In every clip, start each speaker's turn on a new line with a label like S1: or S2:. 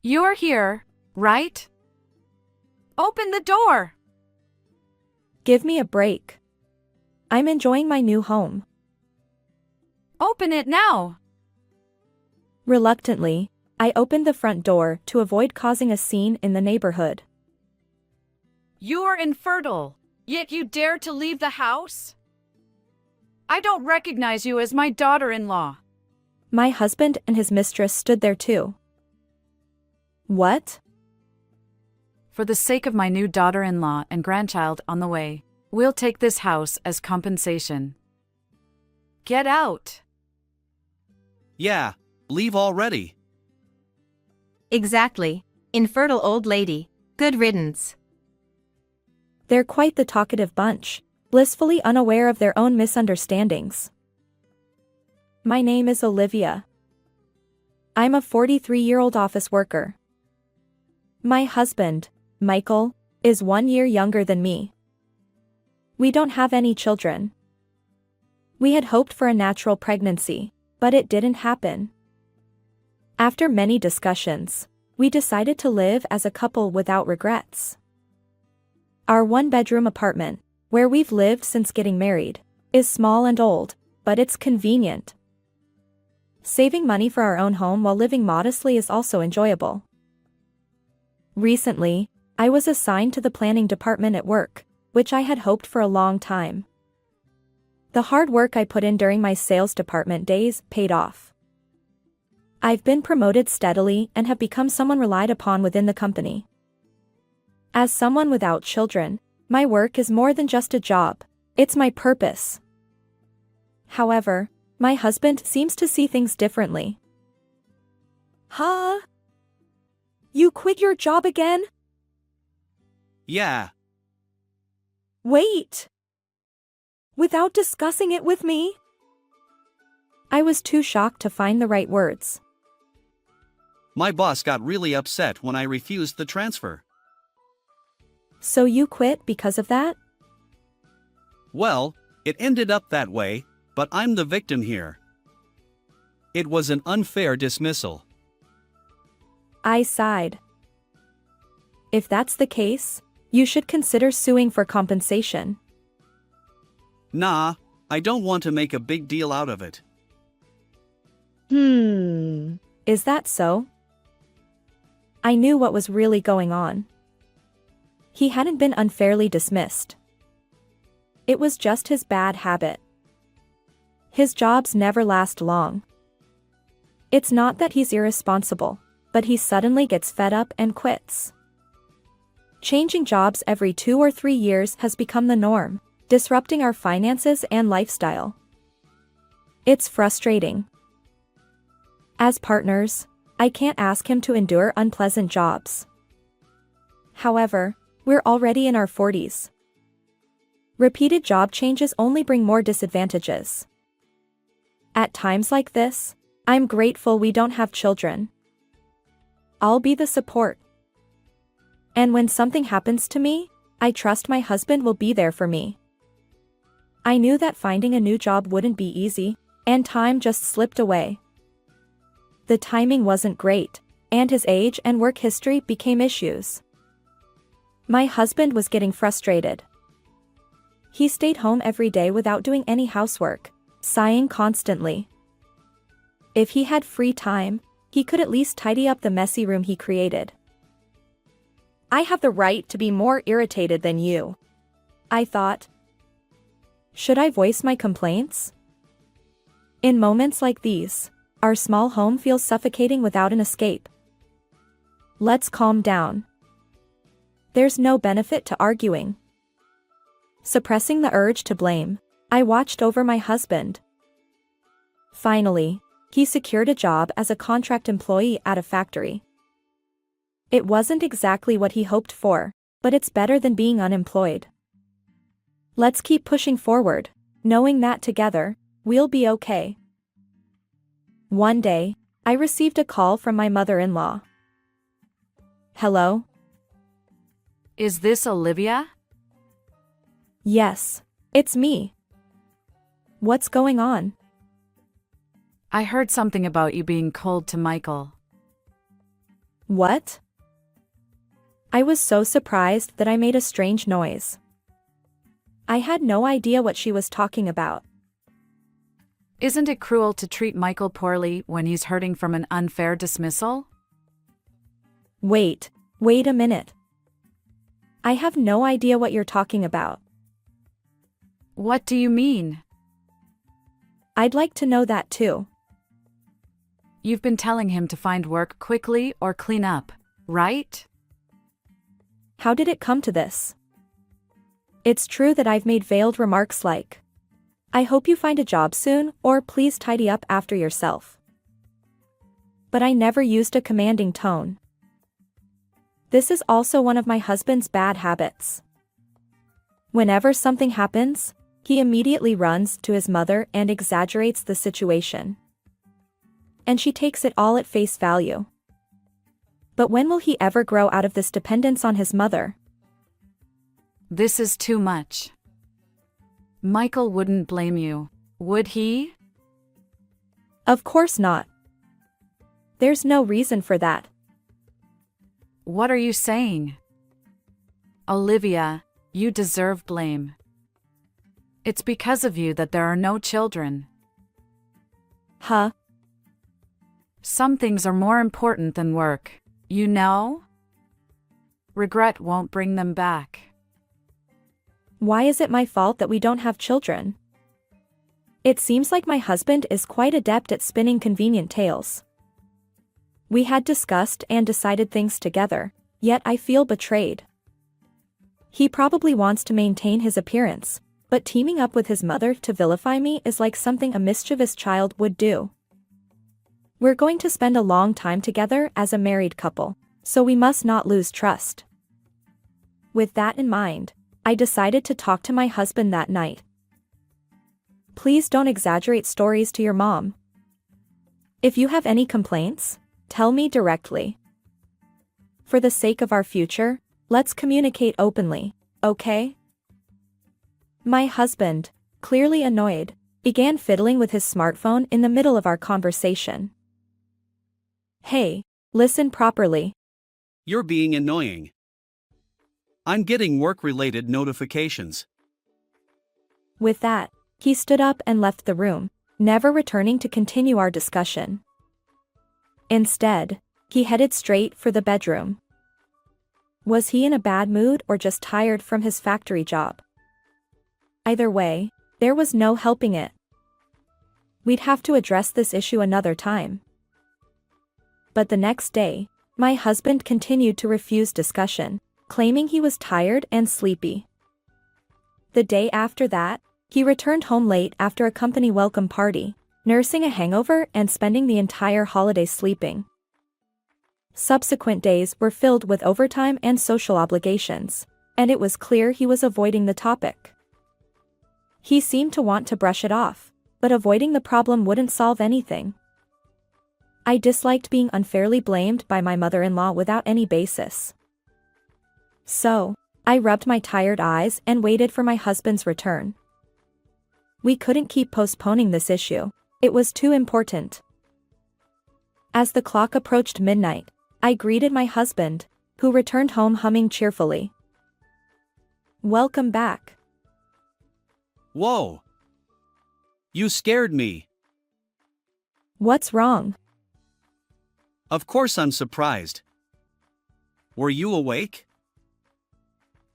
S1: You're here, right? Open the door!
S2: Give me a break. I'm enjoying my new home.
S1: Open it now!
S2: Reluctantly, I opened the front door to avoid causing a scene in the neighborhood.
S1: You're infertile, yet you dare to leave the house? I don't recognize you as my daughter-in-law.
S2: My husband and his mistress stood there too. What?
S1: For the sake of my new daughter-in-law and grandchild on the way, we'll take this house as compensation. Get out!
S3: Yeah, leave already.
S4: Exactly. Infertile old lady. Good riddance.
S2: They're quite the talkative bunch, blissfully unaware of their own misunderstandings. My name is Olivia. I'm a 43-year-old office worker. My husband, Michael, is 1 year younger than me. We don't have any children. We had hoped for a natural pregnancy, but it didn't happen. After many discussions, we decided to live as a couple without regrets. Our one-bedroom apartment, where we've lived since getting married, is small and old, but it's convenient. Saving money for our own home while living modestly is also enjoyable. Recently, I was assigned to the planning department at work, which I had hoped for a long time. The hard work I put in during my sales department days paid off. I've been promoted steadily and have become someone relied upon within the company. As someone without children, my work is more than just a job, it's my purpose. However, my husband seems to see things differently. Huh? You quit your job again?
S3: Yeah,
S2: Wait! Without discussing it with me? I was too shocked to find the right words.
S3: my boss got really upset when I refused the transfer.
S2: So you quit because of that?
S3: Well, it ended up that way, but I'm the victim here. It was an unfair dismissal.
S2: I sighed. If that's the case, you should consider suing for compensation.
S3: Nah, I don't want to make a big deal out of it.
S2: Is that so? I knew what was really going on. He hadn't been unfairly dismissed. It was just his bad habit. His jobs never last long. It's not that he's irresponsible, but he suddenly gets fed up and quits. Changing jobs every 2 or 3 years has become the norm, disrupting our finances and lifestyle. It's frustrating. As partners, I can't ask him to endure unpleasant jobs. However, we're already in our 40s. Repeated job changes only bring more disadvantages. At times like this, I'm grateful we don't have children. I'll be the support. And when something happens to me, I trust my husband will be there for me. I knew that finding a new job wouldn't be easy, and time just slipped away. The timing wasn't great, and his age and work history became issues. My husband was getting frustrated. He stayed home every day without doing any housework, sighing constantly. If he had free time, he could at least tidy up the messy room he created. I have the right to be more irritated than you, I thought. Should I voice my complaints? In moments like these, our small home feels suffocating without an escape. Let's calm down. There's no benefit to arguing. Suppressing the urge to blame, I watched over my husband. Finally, he secured a job as a contract employee at a factory. It wasn't exactly what he hoped for, but it's better than being unemployed. Let's keep pushing forward, knowing that together, we'll be okay. One day, I received a call from my mother-in-law. Hello?
S1: Is this Olivia?
S2: Yes, it's me. What's going on?
S1: I heard something about you being cold to Michael.
S2: What? I was so surprised that I made a strange noise. I had no idea what she was talking about.
S1: Isn't it cruel to treat Michael poorly when he's hurting from an unfair dismissal?
S2: Wait a minute. I have no idea what you're talking about.
S1: What do you mean?
S2: I'd like to know that too.
S1: You've been telling him to find work quickly or clean up, right?
S2: How did it come to this? It's true that I've made veiled remarks like, I hope you find a job soon, or please tidy up after yourself. But I never used a commanding tone. This is also one of my husband's bad habits. Whenever something happens, he immediately runs to his mother and exaggerates the situation. And she takes it all at face value. But when will he ever grow out of this dependence on his mother?
S1: This is too much. Michael wouldn't blame you, would he?
S2: Of course not. There's no reason for that.
S1: What are you saying? Olivia, you deserve blame. It's because of you that there are no children.
S2: Huh?
S1: Some things are more important than work, you know? Regret won't bring them back.
S2: Why is it my fault that we don't have children? It seems like my husband is quite adept at spinning convenient tales. We had discussed and decided things together, yet I feel betrayed. He probably wants to maintain his appearance, but teaming up with his mother to vilify me is like something a mischievous child would do. We're going to spend a long time together as a married couple, so we must not lose trust. With that in mind, I decided to talk to my husband that night. Please don't exaggerate stories to your mom. If you have any complaints, tell me directly. For the sake of our future, let's communicate openly, okay? My husband, clearly annoyed, began fiddling with his smartphone in the middle of our conversation. Hey, listen properly.
S3: You're being annoying. I'm getting work-related notifications.
S2: With that, he stood up and left the room, never returning to continue our discussion. Instead, he headed straight for the bedroom. Was he in a bad mood or just tired from his factory job? Either way, there was no helping it. We'd have to address this issue another time. But the next day, my husband continued to refuse discussion, claiming he was tired and sleepy. The day after that, he returned home late after a company welcome party, nursing a hangover and spending the entire holiday sleeping. Subsequent days were filled with overtime and social obligations, and it was clear he was avoiding the topic. He seemed to want to brush it off, but avoiding the problem wouldn't solve anything. I disliked being unfairly blamed by my mother-in-law without any basis. So, I rubbed my tired eyes and waited for my husband's return. We couldn't keep postponing this issue. It was too important. As the clock approached midnight, I greeted my husband, who returned home humming cheerfully. Welcome back.
S3: Whoa! You scared me.
S2: What's wrong?
S3: Of course I'm surprised. Were you awake?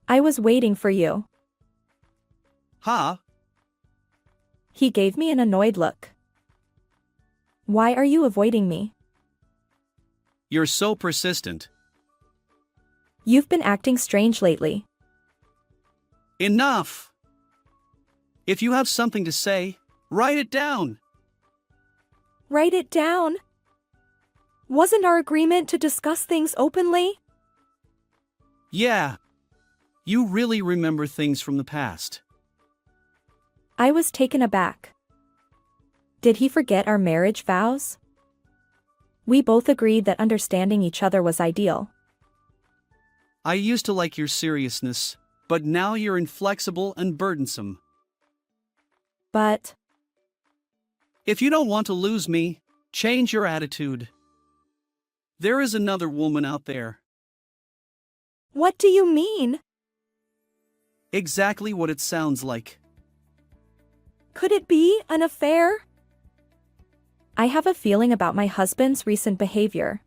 S2: I was waiting for you.
S3: Huh?
S2: He gave me an annoyed look. Why are you avoiding me?
S3: You're so persistent.
S2: You've been acting strange lately.
S3: Enough! If you have something to say, write it down.
S2: Write it down. Wasn't our agreement to discuss things openly?
S3: Yeah. You really remember things from the past.
S2: I was taken aback. Did he forget our marriage vows? We both agreed that understanding each other was ideal.
S3: I used to like your seriousness, but now you're inflexible and burdensome.
S2: But
S3: If you don't want to lose me, change your attitude. There is another woman out there.
S2: What do you mean?
S3: Exactly what it sounds like.
S2: Could it be an affair? I have a feeling about my husband's recent behavior.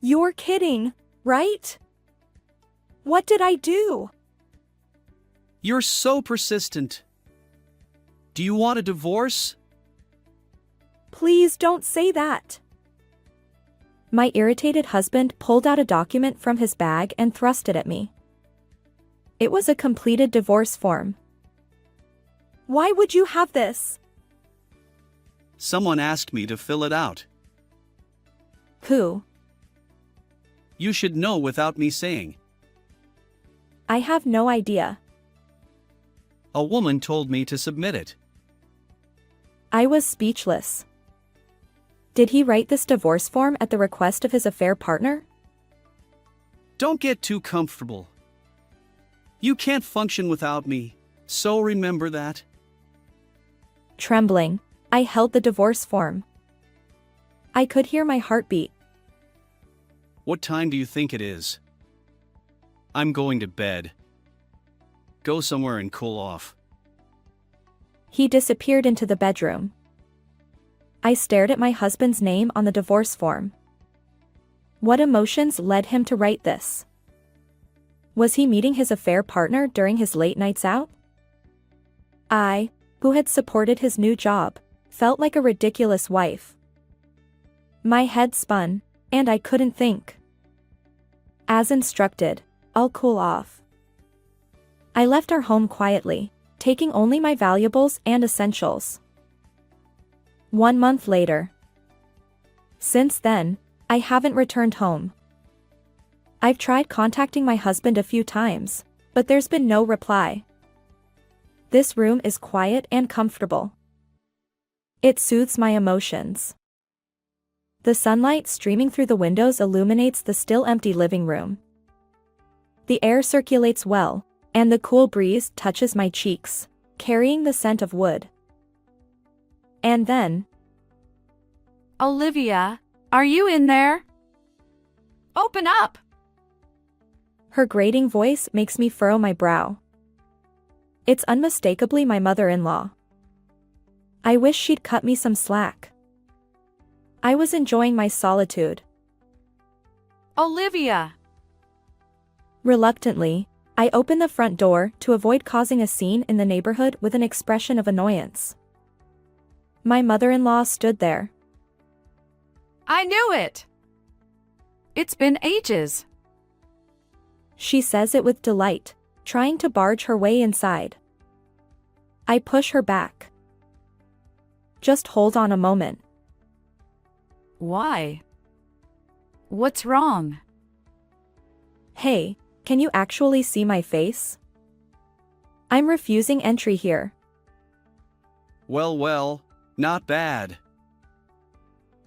S2: You're kidding, right? What did I do?
S3: You're so persistent. Do you want a divorce?
S2: Please don't say that. My irritated husband pulled out a document from his bag and thrust it at me. It was a completed divorce form. Why would you have this?
S3: Someone asked me to fill it out.
S2: Who?
S3: You should know without me saying.
S2: I have no idea.
S3: A woman told me to submit it.
S2: I was speechless. Did he write this divorce form at the request of his affair partner?
S3: Don't get too comfortable. You can't function without me, so remember that.
S2: Trembling, I held the divorce form. I could hear my heartbeat.
S3: What time do you think it is? I'm going to bed. Go somewhere and cool off.
S2: He disappeared into the bedroom. I stared at my husband's name on the divorce form. What emotions led him to write this? Was he meeting his affair partner during his late nights out? I, who had supported his new job, felt like a ridiculous wife. My head spun, and I couldn't think. As instructed, I'll cool off. I left our home quietly, taking only my valuables and essentials. 1 month later. Since then, I haven't returned home. I've tried contacting my husband a few times, but there's been no reply. This room is quiet and comfortable. It soothes my emotions. The sunlight streaming through the windows illuminates the still empty living room. The air circulates well, and the cool breeze touches my cheeks, carrying the scent of wood. And then,
S1: Olivia, are you in there? Open up!
S2: her grating voice makes me furrow my brow. It's unmistakably my mother-in-law. I wish she'd cut me some slack. I was enjoying my solitude.
S1: Olivia!
S2: Reluctantly, I open the front door to avoid causing a scene in the neighborhood with an expression of annoyance. My mother-in-law stood there.
S1: I knew it! It's been ages.
S2: She says it with delight, trying to barge her way inside. I push her back. Just hold on a moment.
S1: Why? What's wrong?
S2: Hey, can you actually see my face? I'm refusing entry here.
S3: Well, not bad.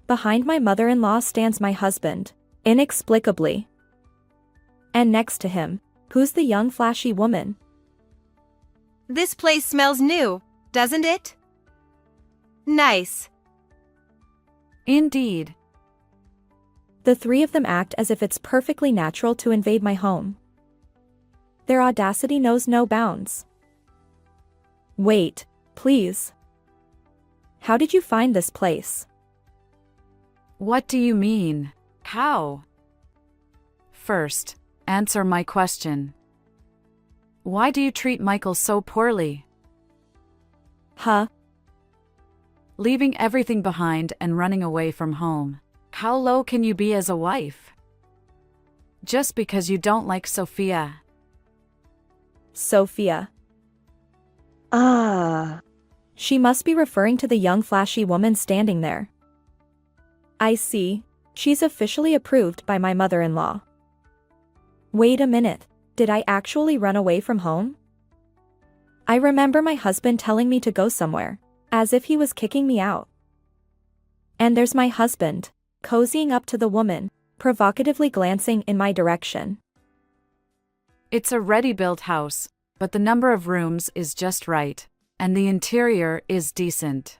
S2: Behind my mother-in-law stands my husband, inexplicably. And next to him, who's the young flashy woman?
S4: This place smells new, doesn't it? Nice.
S1: Indeed.
S2: The three of them act as if it's perfectly natural to invade my home. Their audacity knows no bounds. Wait, please. How did you find this place?
S1: What do you mean? How? First, answer my question. Why do you treat Michael so poorly?
S2: Huh?
S1: Leaving everything behind and running away from home. How low can you be as a wife? Just because you don't like Sophia.
S2: Sophia. Ah. She must be referring to the young flashy woman standing there. I see. She's officially approved by my mother-in-law. Wait a minute, did I actually run away from home? I remember my husband telling me to go somewhere, as if he was kicking me out. And there's my husband, cozying up to the woman, provocatively glancing in my direction.
S1: It's a ready-built house, but the number of rooms is just right, and the interior is decent.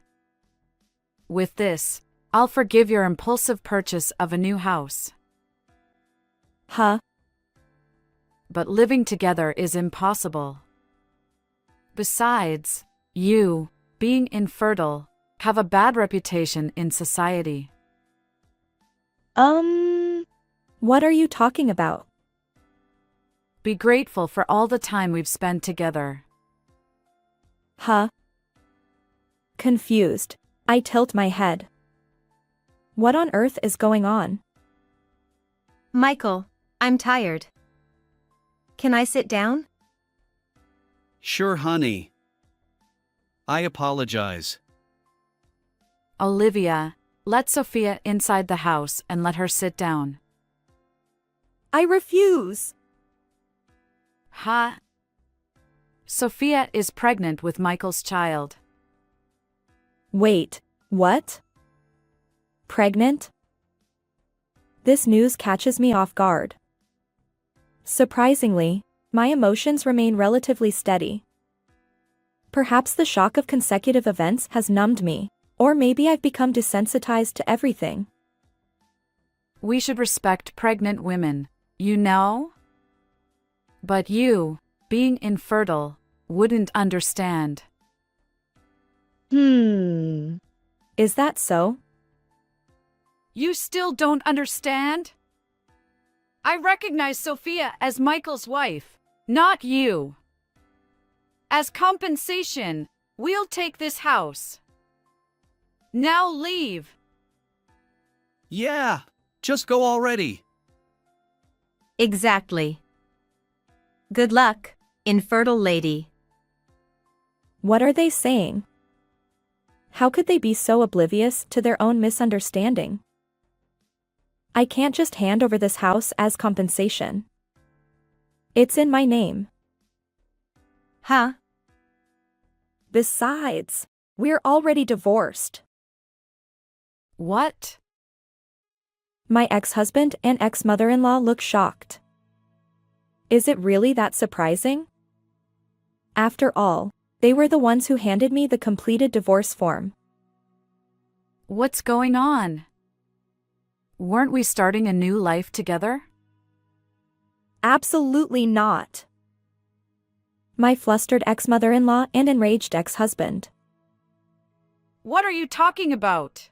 S1: With this, I'll forgive your impulsive purchase of a new house.
S2: Huh?
S1: But living together is impossible. Besides, you, being infertile, have a bad reputation in society.
S2: What are you talking about?
S1: Be grateful for all the time we've spent together.
S2: Huh? Confused, I tilt my head. What on earth is going on?
S4: Michael, I'm tired. Can I sit down?
S3: Sure, honey. I apologize.
S1: Olivia, let Sophia inside the house and let her sit down.
S2: I refuse.
S1: Ha! Sophia is pregnant with Michael's child.
S2: Wait, what? Pregnant? This news catches me off guard. Surprisingly, my emotions remain relatively steady. Perhaps the shock of consecutive events has numbed me, or maybe I've become desensitized to everything.
S1: We should respect pregnant women, you know? But you, being infertile, wouldn't understand.
S2: Is that so?
S1: You still don't understand? I recognize Sophia as Michael's wife, not you. As compensation, we'll take this house. Now leave.
S3: Yeah, just go already.
S4: Exactly. Good luck, infertile lady.
S2: What are they saying? How could they be so oblivious to their own misunderstanding? I can't just hand over this house as compensation. It's in my name.
S4: Huh?
S2: Besides, we're already divorced.
S1: What?
S2: My ex-husband and ex-mother-in-law look shocked. Is it really that surprising? After all, they were the ones who handed me the completed divorce form.
S1: What's going on? Weren't we starting a new life together?
S2: Absolutely not. My flustered ex-mother-in-law and enraged ex-husband.
S1: What are you talking about?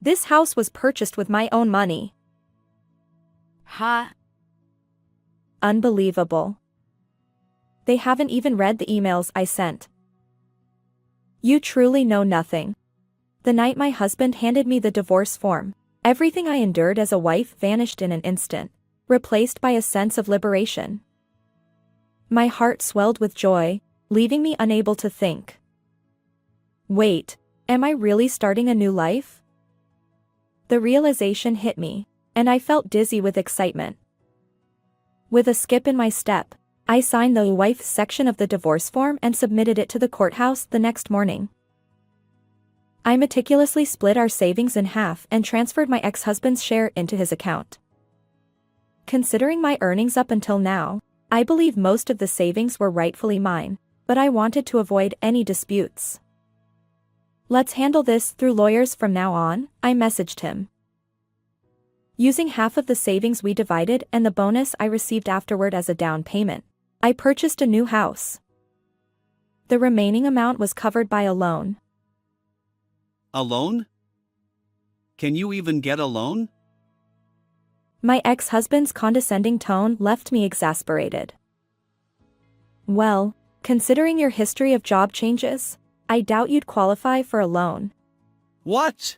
S2: This house was purchased with my own money.
S1: Ha!
S2: Unbelievable. They haven't even read the emails I sent. You truly know nothing. The night my husband handed me the divorce form, everything I endured as a wife vanished in an instant, replaced by a sense of liberation. My heart swelled with joy, leaving me unable to think. Wait, am I really starting a new life? The realization hit me, and I felt dizzy with excitement. With a skip in my step, I signed the wife section of the divorce form and submitted it to the courthouse the next morning. I meticulously split our savings in half and transferred my ex-husband's share into his account. Considering my earnings up until now, I believe most of the savings were rightfully mine, but I wanted to avoid any disputes. Let's handle this through lawyers from now on, I messaged him. Using half of the savings we divided and the bonus I received afterward as a down payment, I purchased a new house. The remaining amount was covered by a loan.
S3: A loan? Can you even get a loan?
S2: My ex-husband's condescending tone left me exasperated. Well, considering your history of job changes, I doubt you'd qualify for a loan.
S3: What?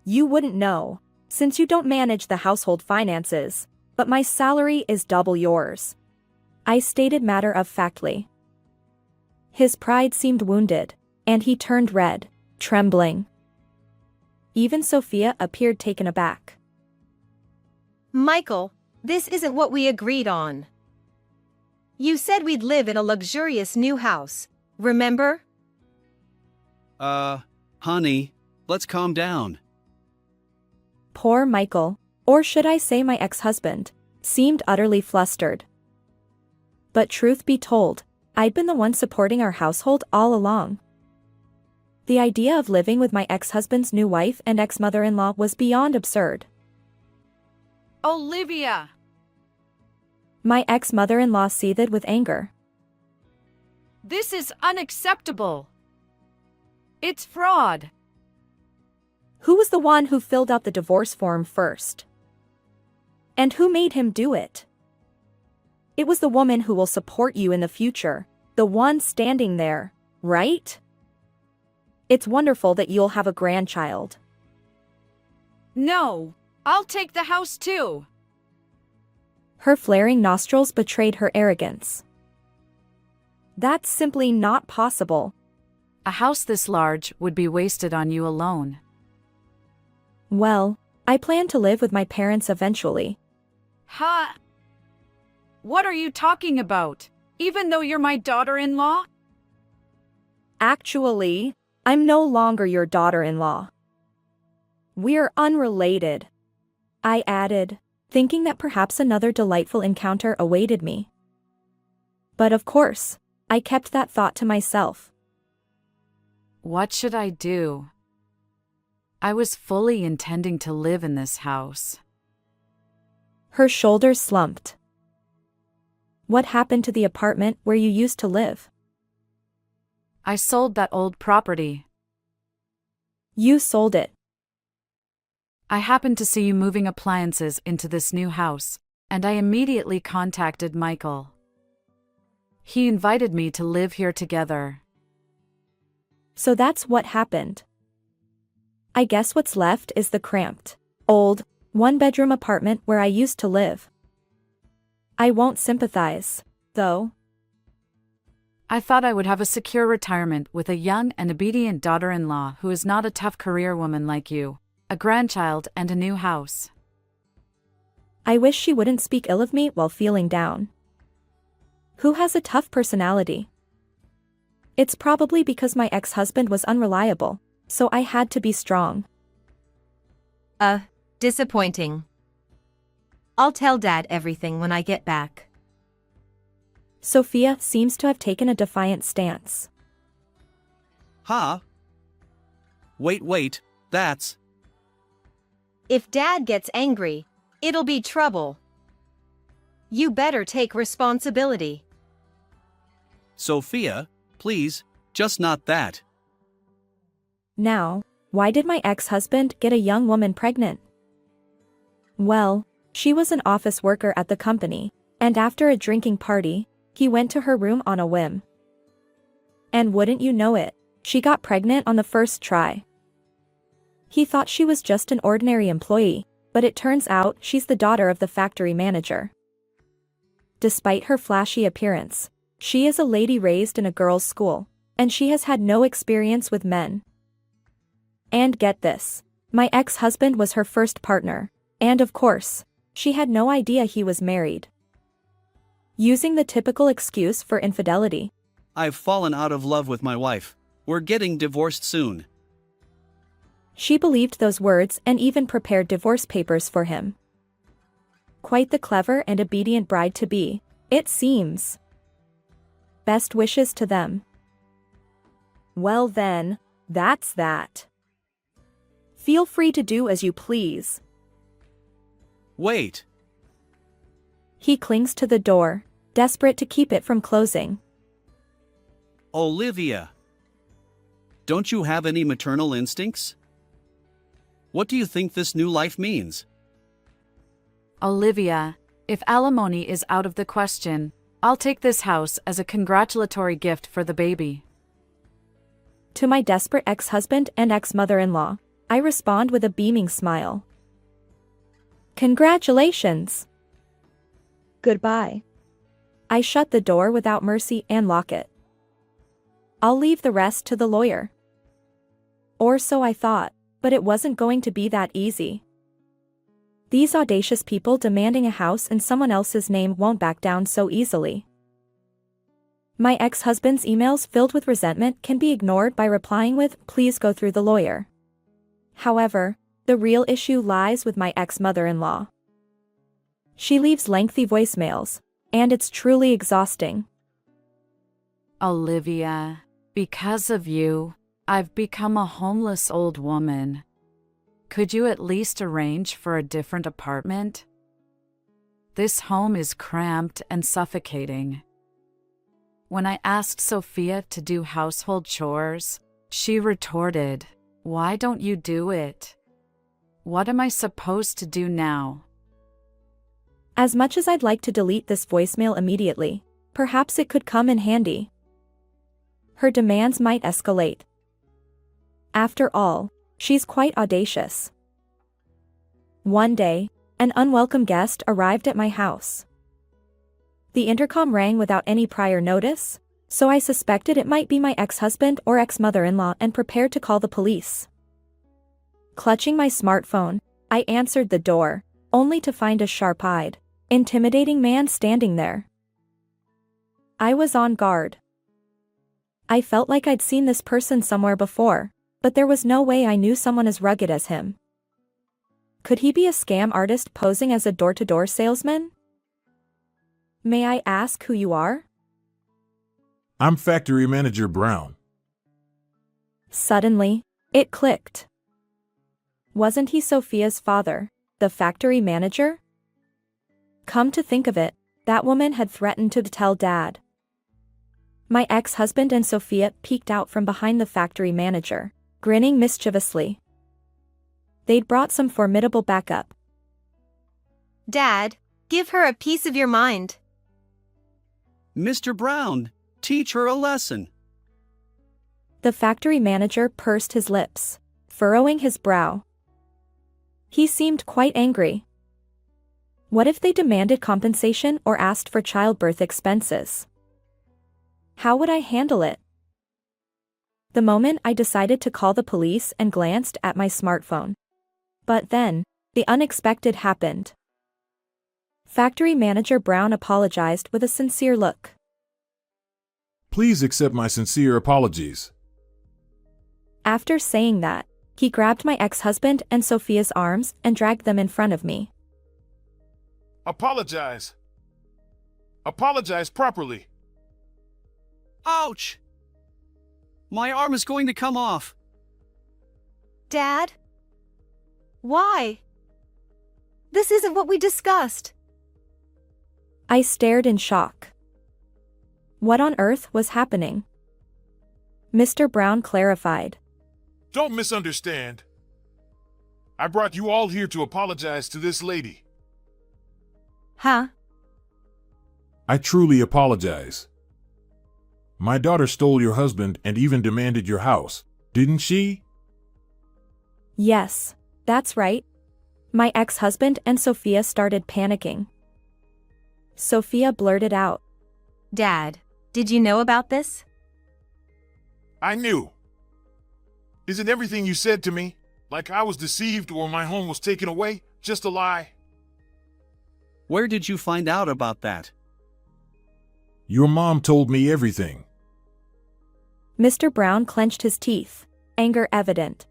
S2: You wouldn't know, since you don't manage the household finances, but my salary is double yours. I stated matter-of-factly. His pride seemed wounded, and he turned red, trembling. Even Sophia appeared taken aback.
S4: Michael, this isn't what we agreed on. You said we'd live in a luxurious new house, remember?
S3: Honey, let's calm down.
S2: Poor Michael, or should I say my ex-husband, seemed utterly flustered. But truth be told, I'd been the one supporting our household all along. The idea of living with my ex-husband's new wife and ex-mother-in-law was beyond absurd.
S1: Olivia!
S2: My ex-mother-in-law seethed with anger.
S1: This is unacceptable! It's fraud!
S2: Who was the one who filled out the divorce form first? And who made him do it? It was the woman who will support you in the future, the one standing there, right? It's wonderful that you'll have a grandchild.
S1: No! I'll take the house too!
S2: Her flaring nostrils betrayed her arrogance. That's simply not possible.
S1: A house this large would be wasted on you alone.
S2: Well, I plan to live with my parents eventually.
S1: Ha! What are you talking about? Even though you're my daughter-in-law?
S2: Actually, I'm no longer your daughter-in-law. We're unrelated, I added, thinking that perhaps another delightful encounter awaited me. But of course, I kept that thought to myself.
S1: What should I do? I was fully intending to live in this house.
S2: Her shoulders slumped. What happened to the apartment where you used to live?
S1: I sold that old property.
S2: You sold it.
S1: I happened to see you moving appliances into this new house, and I immediately contacted Michael. He invited me to live here together.
S2: So that's what happened. I guess what's left is the cramped, old, one-bedroom apartment where I used to live. I won't sympathize, though.
S1: I thought I would have a secure retirement with a young and obedient daughter-in-law who is not a tough career woman like you, a grandchild and a new house.
S2: I wish she wouldn't speak ill of me while feeling down. Who has a tough personality? It's probably because my ex-husband was unreliable, so I had to be strong.
S4: Disappointing. I'll tell Dad everything when I get back.
S2: Sophia seems to have taken a defiant stance.
S3: Ha! Wait, that's...
S4: If Dad gets angry, it'll be trouble. You better take responsibility.
S3: Sophia, please, just not that.
S2: Now, why did my ex-husband get a young woman pregnant? Well, she was an office worker at the company, and after a drinking party, he went to her room on a whim. And wouldn't you know it, she got pregnant on the first try. He thought she was just an ordinary employee, but it turns out she's the daughter of the factory manager. Despite her flashy appearance, she is a lady raised in a girls' school, and she has had no experience with men. And get this, my ex-husband was her first partner, and of course, she had no idea he was married. Using the typical excuse for infidelity.
S3: I've fallen out of love with my wife. We're getting divorced soon.
S2: She believed those words and even prepared divorce papers for him. Quite the clever and obedient bride-to-be, it seems. Best wishes to them. Well then, that's that. Feel free to do as you please.
S3: Wait.
S2: He clings to the door, desperate to keep it from closing.
S3: Olivia. Don't you have any maternal instincts? What do you think this new life means?
S1: Olivia, if alimony is out of the question, I'll take this house as a congratulatory gift for the baby.
S2: To my desperate ex-husband and ex-mother-in-law, I respond with a beaming smile. Congratulations! Goodbye. I shut the door without mercy and lock it. I'll leave the rest to the lawyer. Or so I thought, but it wasn't going to be that easy. These audacious people demanding a house in someone else's name won't back down so easily. My ex-husband's emails filled with resentment can be ignored by replying with, "Please go through the lawyer." However, the real issue lies with my ex-mother-in-law. She leaves lengthy voicemails, and it's truly exhausting.
S1: Olivia, because of you, I've become a homeless old woman. Could you at least arrange for a different apartment? This home is cramped and suffocating. When I asked Sophia to do household chores, she retorted, "Why don't you do it? What am I supposed to do now?"
S2: As much as I'd like to delete this voicemail immediately, perhaps it could come in handy. Her demands might escalate. After all, she's quite audacious. One day, an unwelcome guest arrived at my house. The intercom rang without any prior notice, so I suspected it might be my ex-husband or ex-mother-in-law and prepared to call the police. Clutching my smartphone, I answered the door, only to find a sharp-eyed, intimidating man standing there. I was on guard. I felt like I'd seen this person somewhere before, but there was no way I knew someone as rugged as him. Could he be a scam artist posing as a door-to-door salesman? "May I ask who you are?"
S5: I'm Factory Manager Brown.
S2: Suddenly, it clicked. Wasn't he Sophia's father, the factory manager? Come to think of it, that woman had threatened to tell Dad. My ex-husband and Sophia peeked out from behind the factory manager, grinning mischievously. They'd brought some formidable backup.
S4: Dad, give her a piece of your mind.
S3: Mr. Brown, teach her a lesson.
S2: The factory manager pursed his lips, furrowing his brow. He seemed quite angry. What if they demanded compensation or asked for childbirth expenses? How would I handle it? The moment I decided to call the police and glanced at my smartphone. But then, the unexpected happened. Factory Manager Brown apologized with a sincere look.
S5: Please accept my sincere apologies.
S2: After saying that, he grabbed my ex-husband and Sophia's arms and dragged them in front of me.
S5: Apologize. Apologize properly.
S3: Ouch! My arm is going to come off.
S4: Dad? Why? This isn't what we discussed.
S2: I stared in shock. What on earth was happening? Mr. Brown clarified.
S5: Don't misunderstand. I brought you all here to apologize to this lady.
S4: Huh?
S5: I truly apologize. My daughter stole your husband and even demanded your house, didn't she?
S2: Yes, that's right. My ex-husband and Sophia started panicking. Sophia blurted out.
S4: Dad, did you know about this?
S5: I knew. Isn't everything you said to me, like I was deceived or my home was taken away, just a lie?
S3: Where did you find out about that?
S5: Your mom told me everything.
S2: Mr. Brown clenched his teeth, anger evident.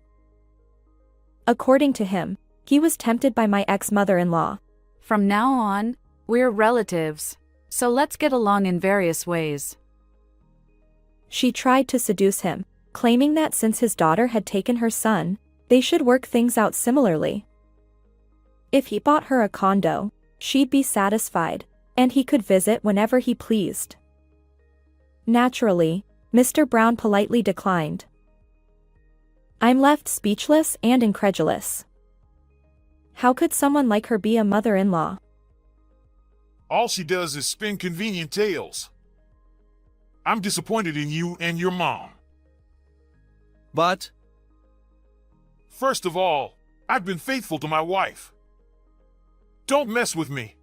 S2: According to him, he was tempted by my ex-mother-in-law.
S1: From now on, we're relatives, so let's get along in various ways.
S2: She tried to seduce him, claiming that since his daughter had taken her son, they should work things out similarly. If he bought her a condo, she'd be satisfied, and he could visit whenever he pleased. Naturally, Mr. Brown politely declined. I'm left speechless and incredulous. How could someone like her be a mother-in-law?
S5: All she does is spin convenient tales. I'm disappointed in you and your mom.
S3: But
S5: First of all, I've been faithful to my wife. Don't mess with me.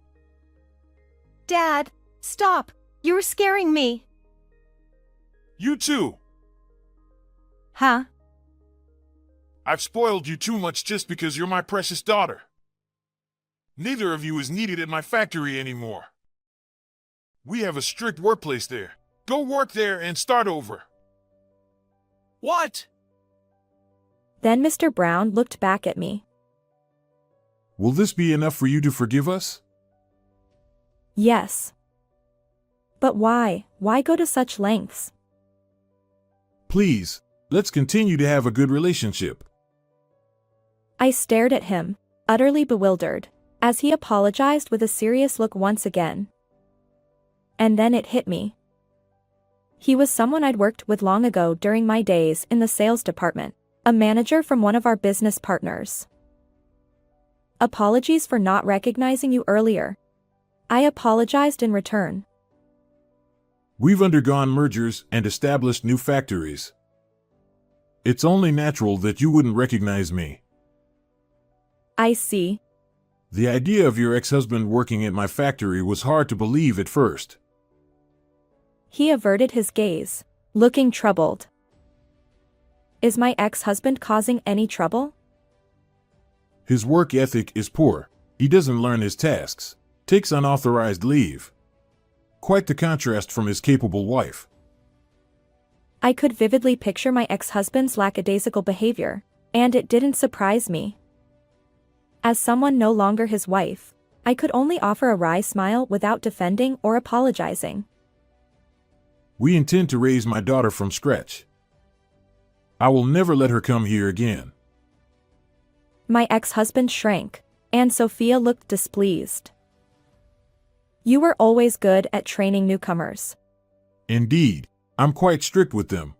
S4: Dad, stop. You're scaring me.
S5: You too.
S4: Huh?
S5: I've spoiled you too much just because you're my precious daughter. Neither of you is needed at my factory anymore. We have a strict workplace there. Go work there and start over.
S3: what?
S2: Then Mr. Brown looked back at me.
S5: Will this be enough for you to forgive us?
S2: Yes. But why? Why go to such lengths?
S5: Please, Let's continue to have a good relationship.
S2: I stared at him, utterly bewildered, as he apologized with a serious look once again. And then it hit me. He was someone I'd worked with long ago during my days in the sales department, a manager from one of our business partners. Apologies for not recognizing you earlier. I apologized in return.
S5: We've undergone mergers and established new factories. It's only natural that you wouldn't recognize me.
S2: I see.
S5: The idea of your ex-husband working at my factory was hard to believe at first.
S2: He averted his gaze, looking troubled. Is my ex-husband causing any trouble?
S5: His work ethic is poor. He doesn't learn his tasks, takes unauthorized leave. Quite the contrast from his capable wife.
S2: I could vividly picture my ex-husband's lackadaisical behavior, and it didn't surprise me. As someone no longer his wife, I could only offer a wry smile without defending or apologizing.
S5: We intend to raise my daughter from scratch. I will never let her come here again.
S2: My ex-husband shrank, and Sophia looked displeased. You were always good at training newcomers.
S5: Indeed, I'm quite strict with them.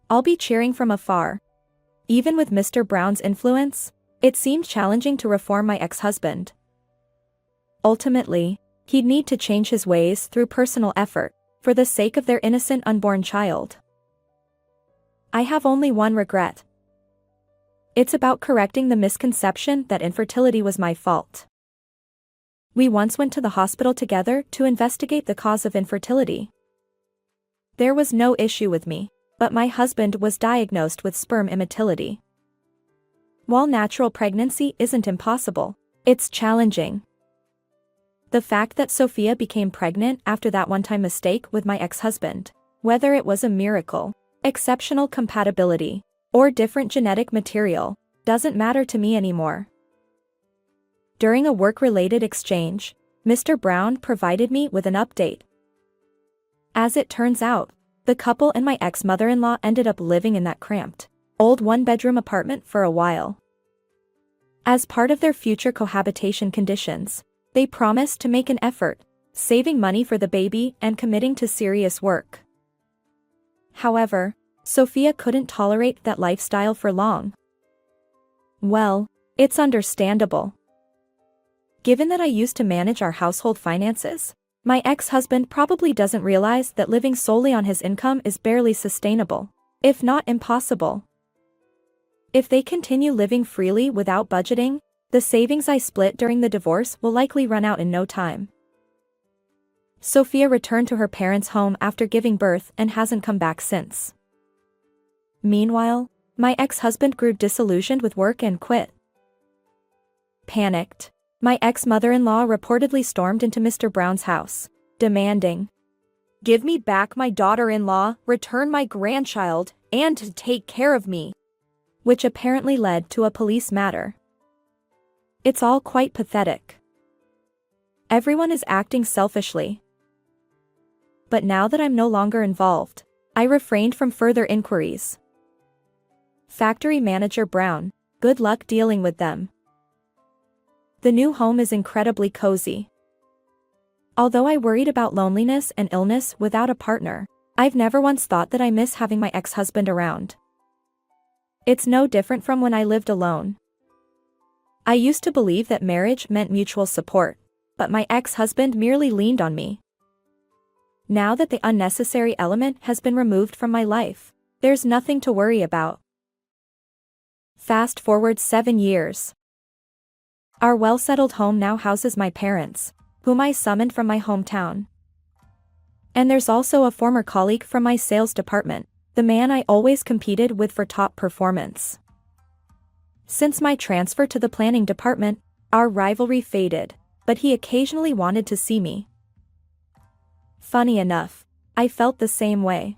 S2: I'll be cheering from afar. Even with Mr. Brown's influence, it seemed challenging to reform my ex-husband. Ultimately, he'd need to change his ways through personal effort, for the sake of their innocent unborn child. I have only one regret. It's about correcting the misconception that infertility was my fault. We once went to the hospital together to investigate the cause of infertility. There was no issue with me, but my husband was diagnosed with sperm immotility. While natural pregnancy isn't impossible, it's challenging. The fact that Sophia became pregnant after that one-time mistake with my ex-husband, whether it was a miracle, exceptional compatibility, or different genetic material, doesn't matter to me anymore. During a work-related exchange, Mr. Brown provided me with an update. As it turns out, the couple and my ex-mother-in-law ended up living in that cramped, old one-bedroom apartment for a while. As part of their future cohabitation conditions, they promised to make an effort, saving money for the baby and committing to serious work. However, Sophia couldn't tolerate that lifestyle for long. Well, it's understandable. Given that I used to manage our household finances, my ex-husband probably doesn't realize that living solely on his income is barely sustainable, if not impossible. If they continue living freely without budgeting, the savings I split during the divorce will likely run out in no time. Sophia returned to her parents' home after giving birth and hasn't come back since. Meanwhile, my ex-husband grew disillusioned with work and quit. Panicked, my ex-mother-in-law reportedly stormed into Mr. Brown's house, demanding, "Give me back my daughter-in-law, return my grandchild, and to take care of me," which apparently led to a police matter. It's all quite pathetic. Everyone is acting selfishly. But now that I'm no longer involved, I refrained from further inquiries. Factory Manager Brown, good luck dealing with them. The new home is incredibly cozy. Although I worried about loneliness and illness without a partner, I've never once thought that I miss having my ex-husband around. It's no different from when I lived alone. I used to believe that marriage meant mutual support, but my ex-husband merely leaned on me. Now that the unnecessary element has been removed from my life, there's nothing to worry about. Fast forward 7 years. Our well-settled home now houses my parents, whom I summoned from my hometown. And there's also a former colleague from my sales department, the man I always competed with for top performance. Since my transfer to the planning department, our rivalry faded, but he occasionally wanted to see me. Funny enough, I felt the same way.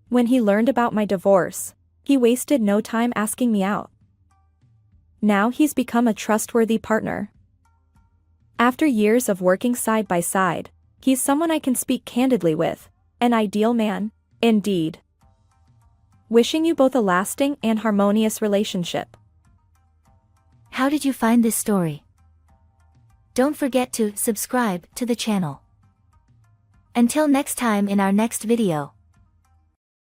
S2: When he learned about my divorce, he wasted no time asking me out. Now he's become a trustworthy partner. After years of working side by side, he's someone I can speak candidly with, an ideal man, indeed. Wishing you both a lasting and harmonious relationship.
S6: How did you find this story? Don't forget to subscribe to the channel. Until next time in our next video.